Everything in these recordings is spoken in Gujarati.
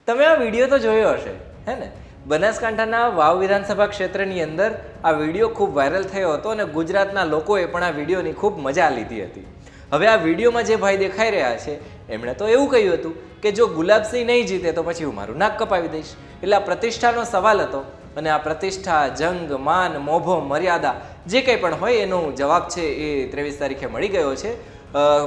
તમે આ વિડીયો તો જોયો હશે, હે ને? બનાસકાંઠાના વાવ વિધાનસભા ક્ષેત્રની અંદર આ વિડીયો ખૂબ વાયરલ થયો હતો અને ગુજરાતના લોકોએ પણ આ વિડીયોની ખૂબ મજા લીધી હતી. હવે આ વિડીયોમાં જે ભાઈ દેખાઈ રહ્યા છે એમણે તો એવું કહ્યું હતું કે જો ગુલાબસિંહ નહીં જીતે તો પછી હું મારું નાક કપાવી દઈશ. એટલે આ પ્રતિષ્ઠાનો સવાલ હતો અને આ પ્રતિષ્ઠા, જંગ, માન, મોભો, મર્યાદા જે કંઈ પણ હોય એનો જવાબ છે એ 23 તારીખે મળી ગયો છે.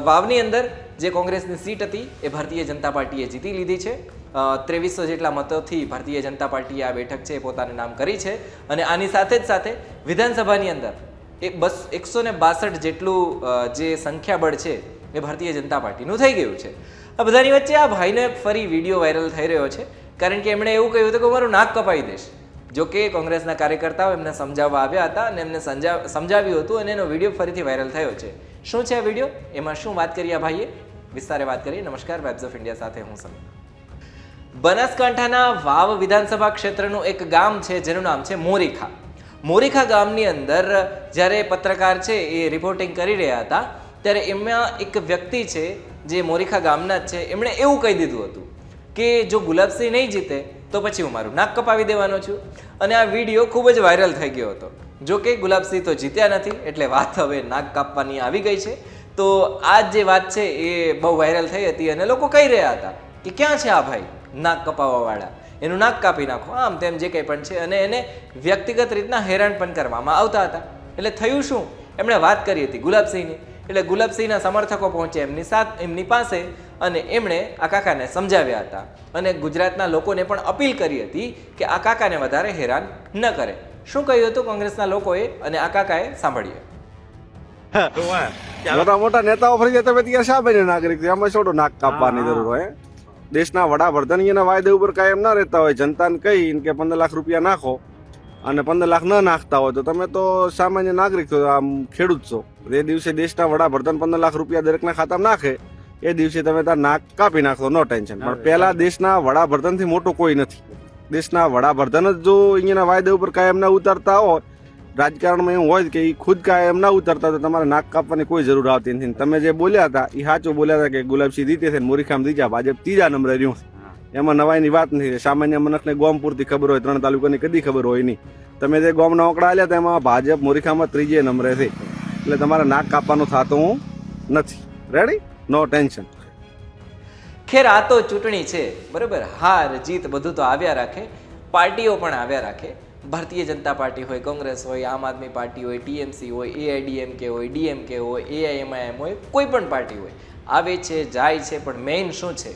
વાવની અંદર જે કોંગ્રેસની સીટ હતી એ ભારતીય જનતા પાર્ટીએ જીતી લીધી છે. 2300 જેટલા મતોથી ભારતીય જનતા પાર્ટીએ આ બેઠક છે એ પોતાનું નામ કરી છે અને આની સાથે જ સાથે વિધાનસભાની અંદર 162 જેટલું જે સંખ્યાબળ છે એ ભારતીય જનતા પાર્ટીનું થઈ ગયું છે. આ બધાની વચ્ચે આ ભાઈનો એક ફરી વિડીયો વાયરલ થઈ રહ્યો છે કારણ કે એમણે એવું કહ્યું હતું કે હું મારું નાક કપાવી દઈશ. જો કે કોંગ્રેસના કાર્યકર્તાઓ એમને સમજાવવા આવ્યા હતા અને એમને સમજાવ્યું હતું અને એનો વિડીયો ફરીથી વાયરલ થયો છે. શું છે આ વિડીયો, એમાં શું વાત કરી આ ભાઈએ, વિસ્તારે વાત કરીએ. નમસ્કાર, વાઇબ્સ ઓફ ઇન્ડિયા સાથે હું સમીર. બનાસકાંઠાના વાવ વિધાનસભા ક્ષેત્રનું એક ગામ છે જેનું નામ છે મોરીખા. મોરીખા ગામની અંદર જ્યારે પત્રકાર છે એ રિપોર્ટિંગ કરી રહ્યા હતા ત્યારે એમાં એક વ્યક્તિ છે જે મોરીખા ગામના જ છે, એમણે એવું કહી દીધું હતું કે જો ગુલાબસિંહ નહીં જીતે તો પછી હું મારું નાક કપાવી દેવાનો છું. અને આ વિડીયો ખૂબ જ વાયરલ થઈ ગયો હતો. જો કે ગુલાબસિંહ તો જીત્યા નથી એટલે વાત હવે નાક કાપવાની આવી ગઈ છે. તો આ જે વાત છે એ બહુ વાયરલ થઈ હતી અને લોકો કહી રહ્યા હતા કે ક્યાં છે આ ભાઈ નાક કપાવવાવાળા, એનું નાક કાપી નાખો, આમ તેમ જે કંઈ પણ છે. અને એને વ્યક્તિગત રીતના હેરાન પણ કરવામાં આવતા હતા. એટલે થયું શું, એમણે વાત કરી હતી ગુલાબસિંહની. એટલે ગુલાબસિંહના સમર્થકો પહોંચ્યા એમની પાસે અને એમણે આ કાકાને સમજાવ્યા હતા અને ગુજરાતના લોકોને પણ અપીલ કરી હતી કે આ કાકાને વધારે હેરાન ન કરે. શું કહ્યું હતું કોંગ્રેસના લોકોએ અને આ કાકાએ, સાંભળીએ. મોટા મોટા નેતાઓ ફરી જાય તમે ત્યાં શા બને નાગરિક આમાં છોડો નાક કાપવાની જરૂર હોય. દેશના વડાપ્રધાન એના વાયદા ઉપર કાયમ ના રહેતા હોય. જનતાને કહી કે 15 લાખ રૂપિયા નાખો અને 15 લાખ ન નાખતા હોય તો તમે તો સામાન્ય નાગરિક છો, આમ ખેડૂત છો. એ દિવસે દેશના વડાપ્રધાન 15 લાખ રૂપિયા દરેકના ખાતામાં નાખે એ દિવસે તમે તાર નાક કાપી નાખો, નો ટેન્શન. પણ પહેલા દેશના વડાપ્રધાનથી મોટો કોઈ નથી. દેશના વડાપ્રધાન જ જો અહીંયાના વાયદા ઉપર કાયમ ના ઉતારતા હોય, રાજકારણમાં એવું હોય કે એ ખુદ કાયમ ના ઉતરતા તો તમારે નાક કાપવાની કોઈ જરૂર આવતી નથી. તમે જે બોલ્યા હતા એ સાચું બોલ્યા હતા કે ગુલાબસિંહ જીતે છે, મોરીખામ જીત્યા, ભાજપ 3જા નંબરે રહ્યું. એમાં નવાઈની વાત નથી. સામાન્ય મનખને ગોમ પૂરતી ખબર હોય, 3 તાલુકાની કદી ખબર હોય નહીં. તમે જે ગોમના આંકડા આલ્યા હતા એમાં ભાજપ મોરીખામાં 3જે નંબરે છે. એટલે તમારે નાક કાપવાનું થતું નથી. રેડી, નો ટેન્શન. ખેર આ તો ચૂંટણી છે, બરાબર. હાર જીત બધું તો આવ્યા રાખે, પાર્ટીઓ પણ આવ્યા રાખે. ભારતીય જનતા પાર્ટી હોય, કોંગ્રેસ હોય, આમ આદમી પાર્ટી હોય, ટીએમસી હોય, એઆઈડીએમકે હોય, ડીએમકે હોય, એઆઈએમઆઈએમ હોય, કોઈ પણ પાર્ટી હોય, આવે છે જાય છે. પણ મેઇન શું છે,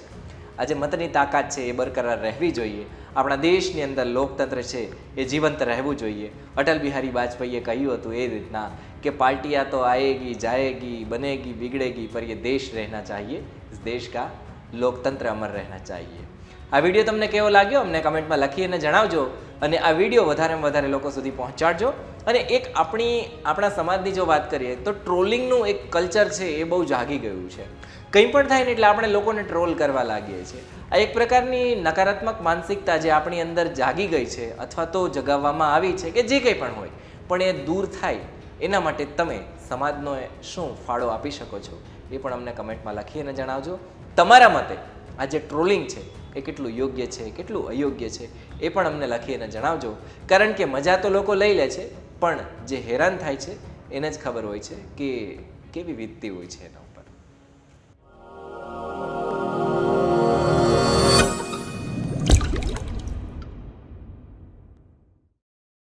આજે મતની તાકાત છે એ બરકરાર રહેવી જોઈએ. આપણા દેશની અંદર લોકતંત્ર છે એ જીવંત રહેવું જોઈએ. અટલ બિહારી વાજપેયીએ કહ્યું હતું એ રીતના કે પાર્ટિયા તો આएगी जाएगी बनेगी बिगड़ेगी पर ये देश रहना चाहिए, इस देश का લોકતંત્ર અમર રહેના ચાહીએ. આ વિડીયો તમને કેવો લાગ્યો અમને કમેન્ટમાં લખી અને જણાવજો અને આ વિડીયો વધારેમાં વધારે લોકો સુધી પહોંચાડજો. અને એક આપણા સમાજની જો વાત કરીએ તો ટ્રોલિંગનું એક કલ્ચર છે એ બહુ જાગી ગયું છે. કંઈ પણ થાય ને એટલે આપણે લોકોને ટ્રોલ કરવા લાગીએ છીએ. આ એક પ્રકારની નકારાત્મક માનસિકતા જે આપણી અંદર જાગી ગઈ છે અથવા તો જગાવવામાં આવી છે કે જે કંઈ પણ હોય, પણ એ દૂર થાય એના માટે તમે સમાજનો શું ફાળો આપી શકો છો એ પણ અમને કમેન્ટમાં લખી અને જણાવજો. તમારા મતે આ જે ટ્રોલિંગ છે એ કેટલું યોગ્ય છે, કેટલું અયોગ્ય છે એ પણ અમને લખી અને જણાવજો. કારણ કે મજા તો લોકો લઈ લે છે પણ જે હેરાન થાય છે એને જ ખબર હોય છે કે કેવી વીતતી હોય છે એનો.